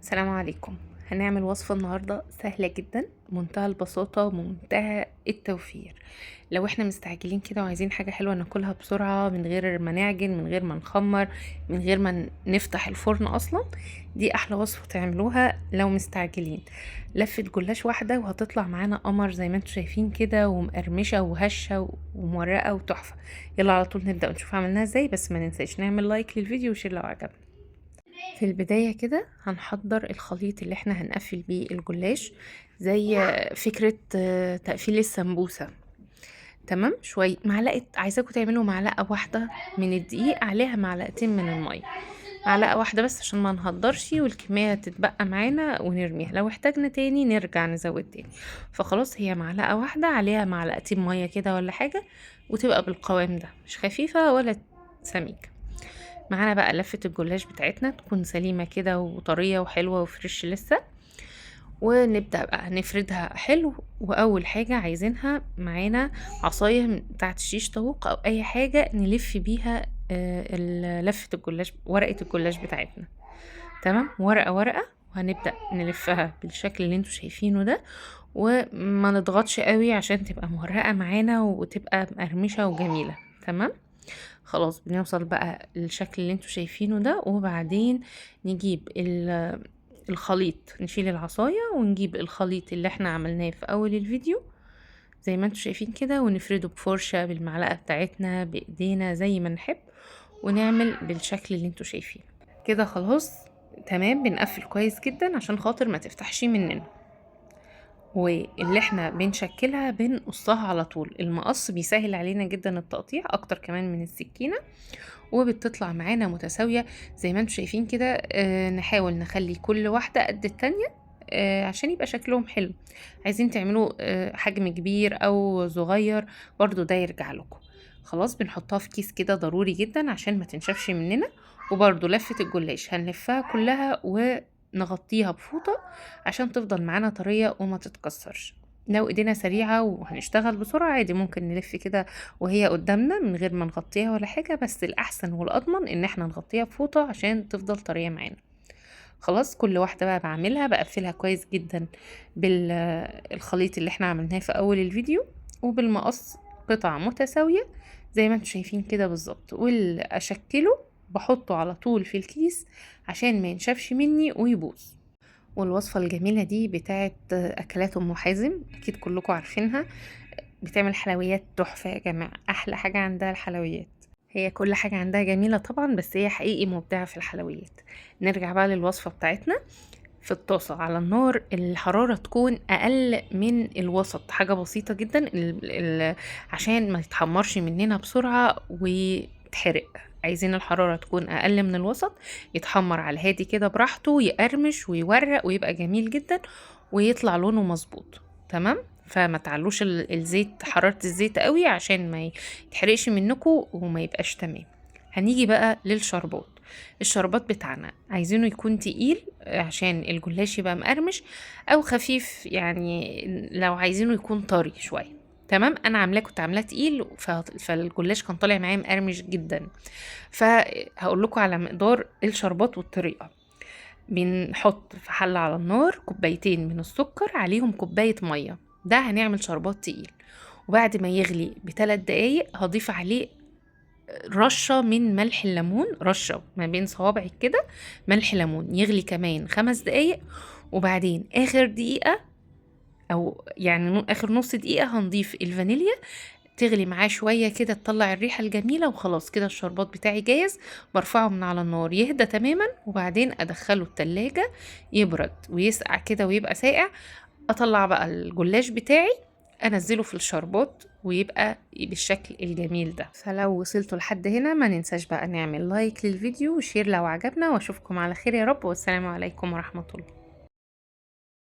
السلام عليكم. هنعمل وصفة النهاردة سهلة جدا، منتهى البساطة ومنتهى التوفير. لو احنا مستعجلين كده وعايزين حاجة حلوة ناكلها بسرعة من غير ما نعجن، من غير ما نخمر، من غير ما نفتح الفرن اصلا، دي احلى وصفة تعملوها لو مستعجلين. لفة جلاش واحدة وهتطلع معانا قمر زي ما انتم شايفين كده، ومقرمشة وهشة ومورقة وتحفة. يلا على طول نبدأ نشوف عملناها ازاي، بس ما ننساش نعمل لايك للفيديو وشير لو عجبك. في البداية كده هنحضر الخليط اللي احنا هنقفل بيه الجلاش، زي فكرة تقفيل السمبوسة. تمام، شوية معلقة، عايزاكم تعملوا معلقة واحدة من الدقيق عليها معلقتين من المية. معلقة واحدة بس عشان ما نهدرش والكمية تتبقى معانا ونرميها، لو احتاجنا تاني نرجع نزود تاني. فخلاص هي معلقة واحدة عليها معلقتين مية كده ولا حاجة، وتبقى بالقوام ده، مش خفيفة ولا سميكة. معانا بقى لفة الجلاش بتاعتنا تكون سليمة كده وطرية وحلوة وفريش لسه، ونبدأ بقى نفردها حلو. وأول حاجة عايزينها معانا عصاية بتاعت شيش طاووق أو أي حاجة نلف بيها لفة الجلاش، ورقة الجلاش بتاعتنا. تمام، ورقة ورقة، وهنبدأ نلفها بالشكل اللي انتوا شايفينه ده، وما نضغطش قوي عشان تبقى مورقة معانا وتبقى مقرمشة وجميلة. تمام، خلاص بنوصل بقى للشكل اللي انتوا شايفينه ده. وبعدين نجيب الخليط، نشيل العصاية ونجيب الخليط اللي احنا عملناه في اول الفيديو زي ما انتوا شايفين كده، ونفرده بفرشة، بالمعلقة بتاعتنا، بايدينا، زي ما نحب، ونعمل بالشكل اللي انتوا شايفينه كده. خلاص تمام، بنقفل كويس جدا عشان خاطر ما تفتحش مننا. واللي احنا بنشكلها بنقصها على طول، المقص بيسهل علينا جدا التقطيع اكتر كمان من السكينة، وبتطلع معانا متساوية زي ما انتم شايفين كده. نحاول نخلي كل واحدة قد التانية عشان يبقى شكلهم حلو. عايزين تعملوا حجم كبير او صغير برضو ده يرجع لكم. خلاص بنحطها في كيس كده ضروري جدا عشان ما تنشفش مننا. وبرضو لفة الجلاش هنلفها كلها ونغطيها بفوطة عشان تفضل معانا طرية وما تتكسرش. لو ايدينا سريعة وهنشتغل بسرعة عادي ممكن نلف كده وهي قدامنا من غير ما نغطيها ولا حاجة، بس الأحسن والأضمن إن احنا نغطيها بفوطة عشان تفضل طرية معانا. خلاص كل واحدة بقى بعملها بقفلها كويس جدا بالخليط اللي احنا عملناه في أول الفيديو، وبالمقص قطع متساوية زي ما انتم شايفين كده بالظبط. واللي أشكله بحطه على طول في الكيس عشان ما ينشفش مني ويبوظ. والوصفة الجميلة دي بتاعت أكلات أم حازم، أكيد كلكم عارفينها. بتعمل حلويات تحفة يا جماعة، أحلى حاجة عندها الحلويات. هي كل حاجة عندها جميلة طبعا، بس هي حقيقي مبدعة في الحلويات. نرجع بقى للوصفة بتاعتنا. في الطاسة على النار الحرارة تكون أقل من الوسط، حاجة بسيطة جدا عشان ما تتحمرش مننا بسرعة وتحرق. عايزين الحرارة تكون أقل من الوسط، يتحمر على الهادي كده براحته، يقرمش ويورق ويبقى جميل جدا ويطلع لونه مظبوط. تمام، فما تعلوش الزيت، حرارة الزيت قوي عشان ما يتحرقش منكم وما يبقاش تمام. هنيجي بقى للشربات. الشربات بتاعنا عايزينه يكون تقيل عشان الجلاش يبقى مقرمش، او خفيف يعني لو عايزينه يكون طري شويه. تمام، انا عاملاه، كنت عاملاه تقيل فالجلاش كان طالع معايا مقرمش جدا. فهقول لكم على مقدار الشربات والطريقه. بنحط في حله على النار كوبايتين من السكر، عليهم كوبايه ميه، ده هنعمل شربات تقيل. وبعد ما يغلي ب3 دقايق هضيف عليه رشة من ملح الليمون، رشة ما بين صوابعك كده ملح ليمون، يغلي كمان 5 دقايق. وبعدين آخر دقيقة أو يعني آخر نص دقيقة هنضيف الفانيليا، تغلي معاه شوية كده تطلع الريحة الجميلة. وخلاص كده الشربات بتاعي جاهز. برفعه من على النار يهدى تماما، وبعدين أدخله التلاجة يبرد ويسقع كده ويبقى ساقع. اطلع بقى الجلاش بتاعي، انزله في الشربات ويبقى بالشكل الجميل ده. فلو وصلتوا لحد هنا ما ننساش بقى نعمل لايك للفيديو وشير لو عجبنا، واشوفكم على خير يا رب، والسلام عليكم ورحمة الله.